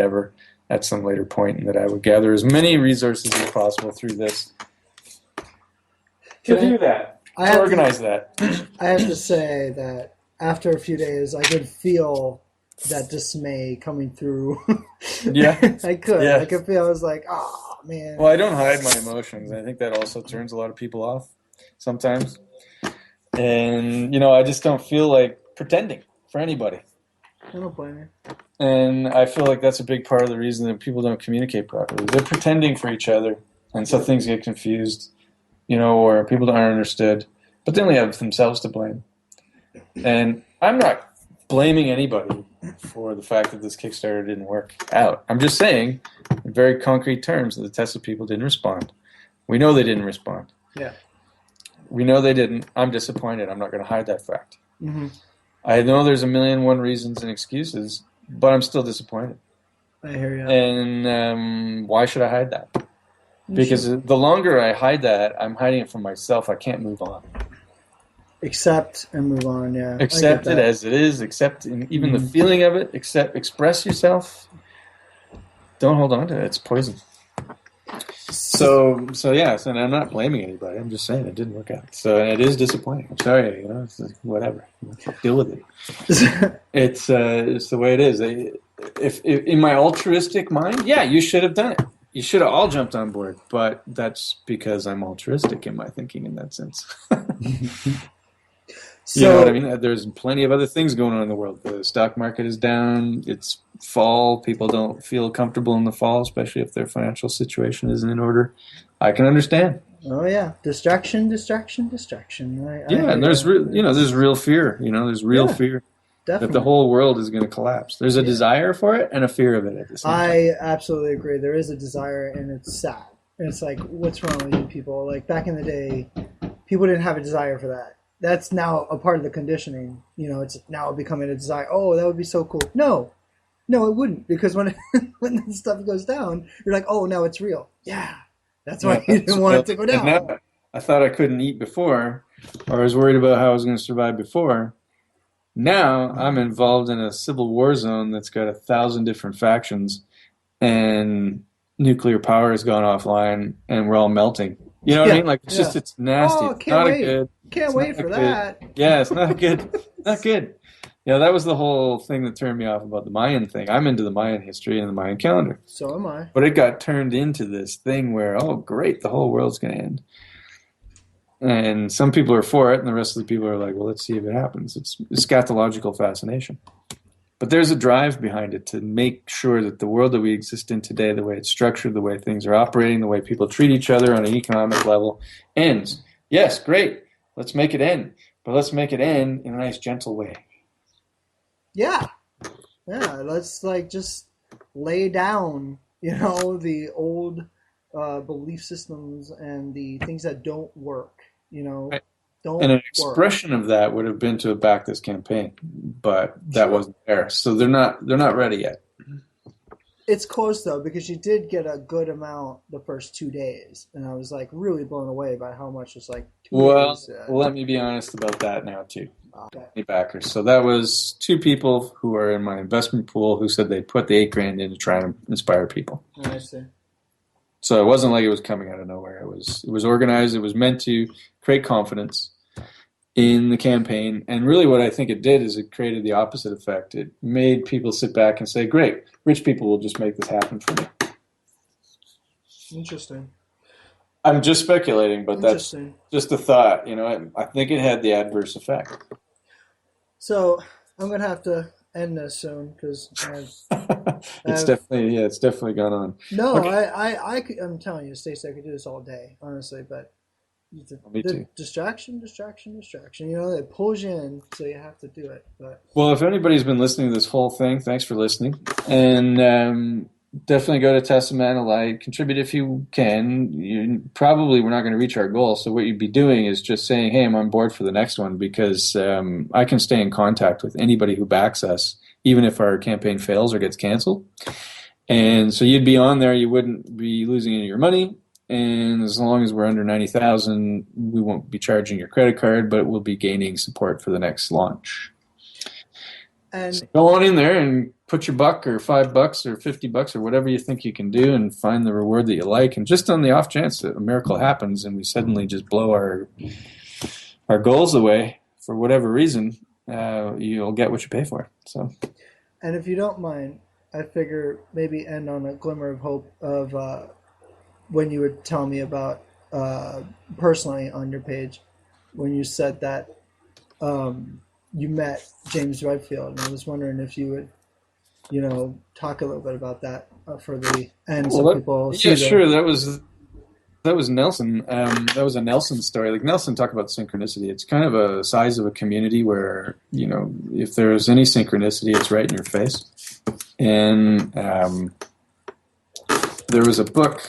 whatever at some later point, and that I would gather as many resources as possible through this to do that, to organize that. I have to say that after a few days, I could feel that dismay coming through. Yeah. I could. Yeah. I could feel, I was like, oh, man. Well, I don't hide my emotions. I think that also turns a lot of people off sometimes. And, I just don't feel like pretending for anybody. I don't blame you. And I feel like that's a big part of the reason that people don't communicate properly. They're pretending for each other, and so things get confused, or people aren't understood. But they only have themselves to blame. And I'm not blaming anybody for the fact that this Kickstarter didn't work out. I'm just saying, in very concrete terms, that the Tesla people didn't respond. We know they didn't respond. Yeah. We know they didn't. I'm disappointed. I'm not going to hide that fact. Mm-hmm. I know there's a million and one reasons and excuses, but I'm still disappointed. I hear you. And why should I hide that? Because the longer I hide that, I'm hiding it from myself. I can't move on. Accept and move on, yeah. Accept it as it is. Accept even the feeling of it. Express yourself. Don't hold on to it. It's poison. So yes, and I'm not blaming anybody. I'm just saying it didn't work out. So and it is disappointing. I'm sorry, it's like, whatever. Deal with it. It's the way it is. If in my altruistic mind, yeah, you should have done it. You should have all jumped on board. But that's because I'm altruistic in my thinking in that sense. You know what I mean? There's plenty of other things going on in the world. The stock market is down. It's fall. People don't feel comfortable in the fall, especially if their financial situation isn't in order. I can understand. Oh yeah, distraction. And there's real fear. There's real fear definitely. That the whole world is going to collapse. There's a desire for it and a fear of it at the same time. I absolutely agree. There is a desire, and it's sad. And it's like, what's wrong with you people? Like back in the day, people didn't have a desire for that. That's now a part of the conditioning. It's now becoming a desire. Oh, that would be so cool. No, it wouldn't, because when the stuff goes down, you're like, oh, now it's real. Yeah, that's why you didn't want it to go down. Now, I thought I couldn't eat before, or I was worried about how I was going to survive before. Now I'm involved in a civil war zone that's got 1,000 different factions, and nuclear power has gone offline, and we're all melting. You know what I mean? Like, it's nasty. Oh, it's not good. Can't wait for that. Yeah, it's not good. Not good. That was the whole thing that turned me off about the Mayan thing. I'm into the Mayan history and the Mayan calendar. So am I. But it got turned into this thing where, oh, great, the whole world's going to end. And some people are for it, and the rest of the people are like, well, let's see if it happens. It's scatological fascination. But there's a drive behind it to make sure that the world that we exist in today, the way it's structured, the way things are operating, the way people treat each other on an economic level, ends. Yes, great. Let's make it end. But let's make it end in a nice, gentle way. Yeah. Let's just lay down, the old belief systems and the things that don't work, Right. Don't and an expression of that would have been to have backed this campaign, but that wasn't there. So they're not ready yet. It's close though, because you did get a good amount the first 2 days, and I was like really blown away by how much it's like 2 days. Let me be honest about that now too. Okay. Backers. So that was 2 people who are in my investment pool who said they put the $8,000 in to try and inspire people. I see. So it wasn't like it was coming out of nowhere. It was organized. It was meant to create confidence in the campaign. And really what I think it did is it created the opposite effect. It made people sit back and say, great, rich people will just make this happen for me. Interesting. I'm just speculating, but that's just a thought. I think it had the adverse effect. So I'm going to have to end this soon because it's definitely gone on. No, okay. I'm telling you, Stacey, I could do this all day, honestly, but Me too. distraction. It pulls you in, so you have to do it. But well, if anybody's been listening to this whole thing, thanks for listening, and definitely go to Tesla Man Alight, contribute if you can. We're not going to reach our goal, so what you'd be doing is just saying, hey, I'm on board for the next one, because I can stay in contact with anybody who backs us, even if our campaign fails or gets canceled. And so you'd be on there, you wouldn't be losing any of your money, and as long as we're under 90,000, we won't be charging your credit card, but we'll be gaining support for the next launch. And so go on in there and put your buck or $5 or $50 or whatever you think you can do and find the reward that you like. And just on the off chance that a miracle happens and we suddenly just blow our goals away for whatever reason, you'll get what you pay for. So, and if you don't mind, I figure maybe end on a glimmer of hope of when you were telling me about personally on your page when you said that you met James Redfield, and I was wondering if you would, talk a little bit about that for the end. So people see sure. That was Nelson. That was a Nelson story. Like Nelson talked about synchronicity. It's kind of a size of a community where, if there's any synchronicity, it's right in your face. And there was a book,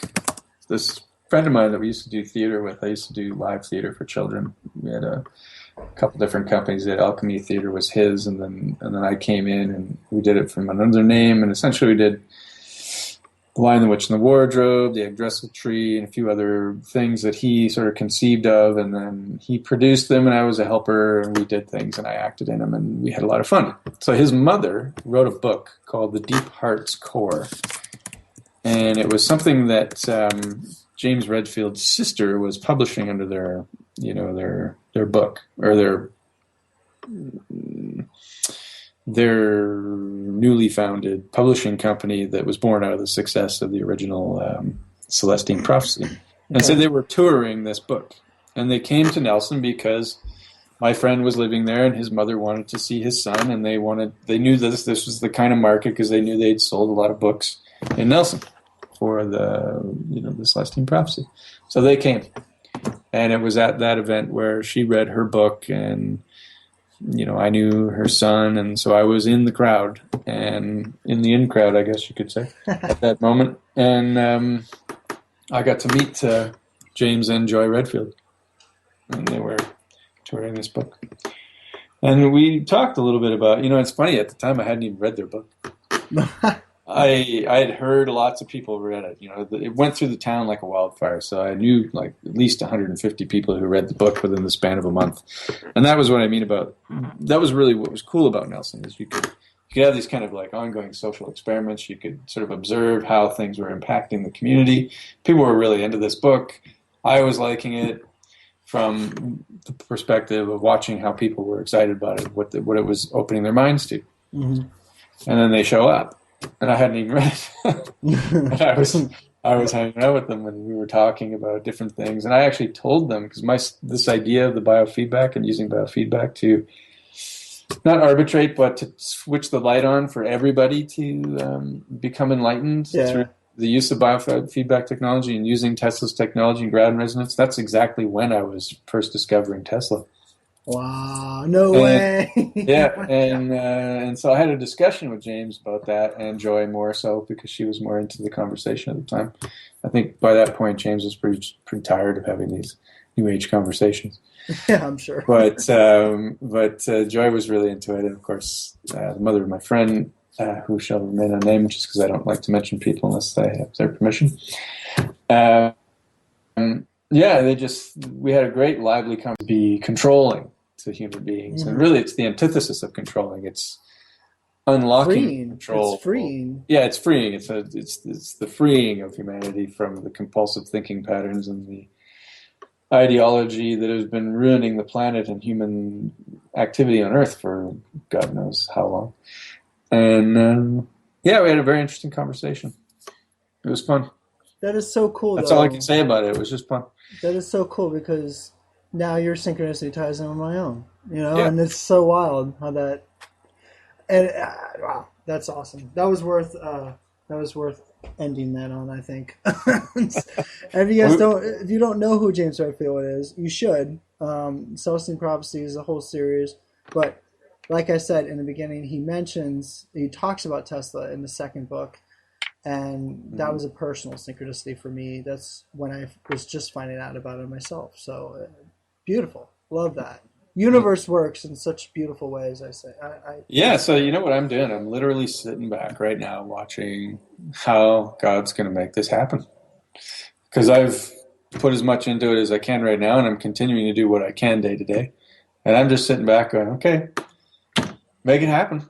this friend of mine that we used to do theater with. I used to do live theater for children. We had a couple different companies. That Alchemy Theater was his, and then I came in and we did it from another name. And essentially we did The Lion, the Witch, and the Wardrobe, The Yggdrasil Tree, and a few other things that he sort of conceived of, and then he produced them, and I was a helper, and we did things, and I acted in them, and we had a lot of fun. So his mother wrote a book called The Deep Heart's Core, and it was something that James Redfield's sister was publishing under their book, or their newly founded publishing company that was born out of the success of the original Celestine Prophecy. And so they were touring this book. And they came to Nelson because my friend was living there and his mother wanted to see his son, and they knew this was the kind of market because they knew they'd sold a lot of books in Nelson for the Celestine Prophecy. So they came. And it was at that event where she read her book, and I knew her son, and so I was in the crowd, and in the crowd, I guess you could say, at that moment. And I got to meet James and Joy Redfield, and they were touring this book. And we talked a little bit about, it's funny, at the time I hadn't even read their book. I had heard lots of people read it. It went through the town like a wildfire. So I knew like at least 150 people who read the book within the span of a month. And that was what I mean about, that was really what was cool about Nelson, is you could have these kind of like ongoing social experiments. You could sort of observe how things were impacting the community. People were really into this book. I was liking it from the perspective of watching how people were excited about it, what it was opening their minds to. Mm-hmm. And then they show up. And I hadn't even read it. And I was hanging out with them and we were talking about different things. And I actually told them, because this idea of the biofeedback and using biofeedback to not arbitrate, but to switch the light on for everybody to become enlightened through the use of biofeedback technology and using Tesla's technology and ground resonance. That's exactly when I was first discovering Tesla. Wow, no way. Yeah, and so I had a discussion with James about that, and Joy more so because she was more into the conversation at the time. I think by that point James was pretty tired of having these New Age conversations. Yeah, I'm sure. But Joy was really into it, and of course the mother of my friend, who shall remain unnamed just because I don't like to mention people unless I have their permission. We had a great lively conversation. Be controlling to human beings, and really it's the antithesis of controlling. It's unlocking control. It's freeing. Yeah, it's freeing. It's the freeing of humanity from the compulsive thinking patterns and the ideology that has been ruining the planet and human activity on Earth for God knows how long. And we had a very interesting conversation. It was fun. That is so cool. That's all I can say about it. It was just fun. That is so cool because now your synchronicity ties in with my own, and it's so wild how that. And wow, that's awesome. That was worth ending that on, I think. And if you don't know who James Redfield is, you should. Celestine Prophecy is a whole series, but like I said in the beginning, he talks about Tesla in the second book. And that was a personal synchronicity for me. That's when I was just finding out about it myself. So beautiful. Love that. Universe works in such beautiful ways, I say. So you know what I'm doing? I'm literally sitting back right now watching how God's going to make this happen. Because I've put as much into it as I can right now, and I'm continuing to do what I can day to day. And I'm just sitting back going, okay, make it happen.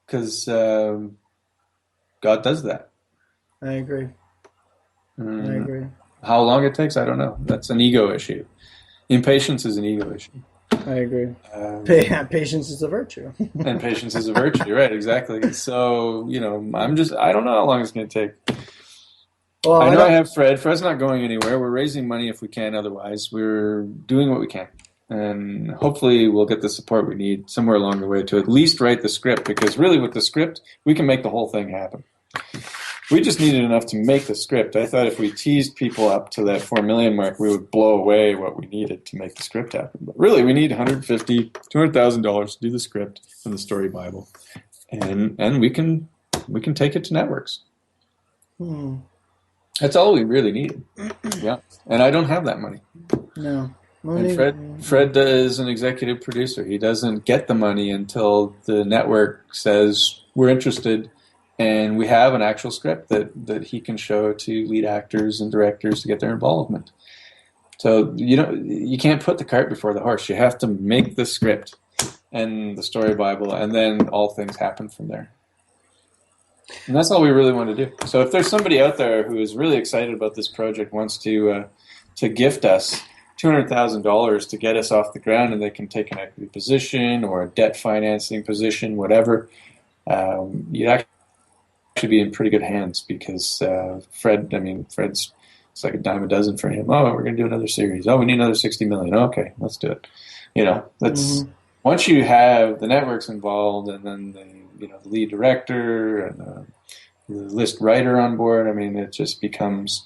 because God does that. I agree. I agree. How long it takes, I don't know. That's an ego issue. Impatience is an ego issue. I agree. Patience is a virtue. And patience is a virtue, right? Exactly. So, I don't know how long it's going to take. Well, I know I have Fred. Fred's not going anywhere. We're raising money if we can. Otherwise, we're doing what we can. And hopefully we'll get the support we need somewhere along the way to at least write the script, because really with the script, we can make the whole thing happen. We just needed enough to make the script. I thought if we teased people up to that 4 million mark, we would blow away what we needed to make the script happen. But really, we need $150,000, $200,000 to do the script and the story Bible. And we can take it to networks. That's all we really need. Yeah. And I don't have that money. No. And Fred is an executive producer. He doesn't get the money until the network says we're interested and we have an actual script that he can show to lead actors and directors to get their involvement. So you can't put the cart before the horse. You have to make the script and the story Bible, and then all things happen from there. And that's all we really want to do. So if there's somebody out there who is really excited about this project, wants to gift us $200,000 to get us off the ground, and they can take an equity position or a debt financing position, whatever, you'd actually be in pretty good hands, because Fred's, it's like a dime a dozen for him. Oh, we're going to do another series. Oh, we need another $60 million. Okay, let's do it. That's once you have the networks involved, and then the lead director and the list writer on board. I mean, it just becomes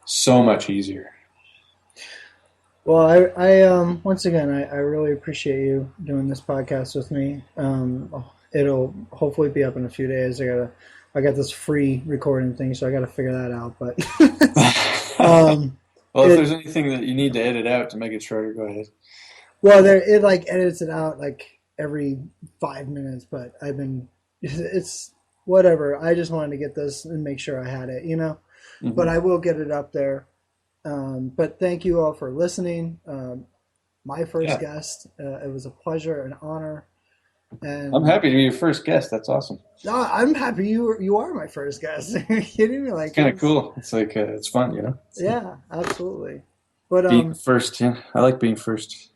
so much easier. Well, I once again, I really appreciate you doing this podcast with me. It'll hopefully be up in a few days. I got this free recording thing, so I got to figure that out. But well, if there's anything that you need to edit out to make it shorter, go ahead. Well, it like edits it out like every 5 minutes, but it's whatever. I just wanted to get this and make sure I had it, But I will get it up there. But thank you all for listening. My first guest. It was a pleasure and honor. And I'm happy to be your first guest. That's awesome. No, I'm happy you are my first guest. Are you kidding me? Like, it's kind of cool. It's like it's fun, Yeah, absolutely. But being first, I like being first.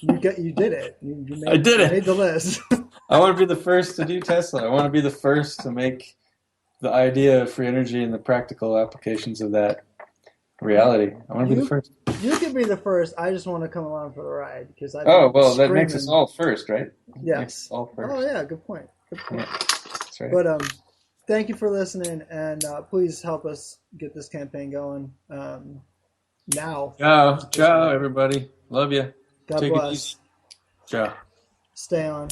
You did it. I did it. Made the list. I want to be the first to do Tesla. I want to be the first to make the idea of free energy and the practical applications of that reality. I want to be the first. You can be the first. I just want to come along for the ride, because that makes us all first, right? Yes. All first. Oh yeah, good point. Yeah, that's right. But thank you for listening, and please help us get this campaign going now. Ciao, everybody. Love you. God Take bless. it easy. Ciao. Stay on.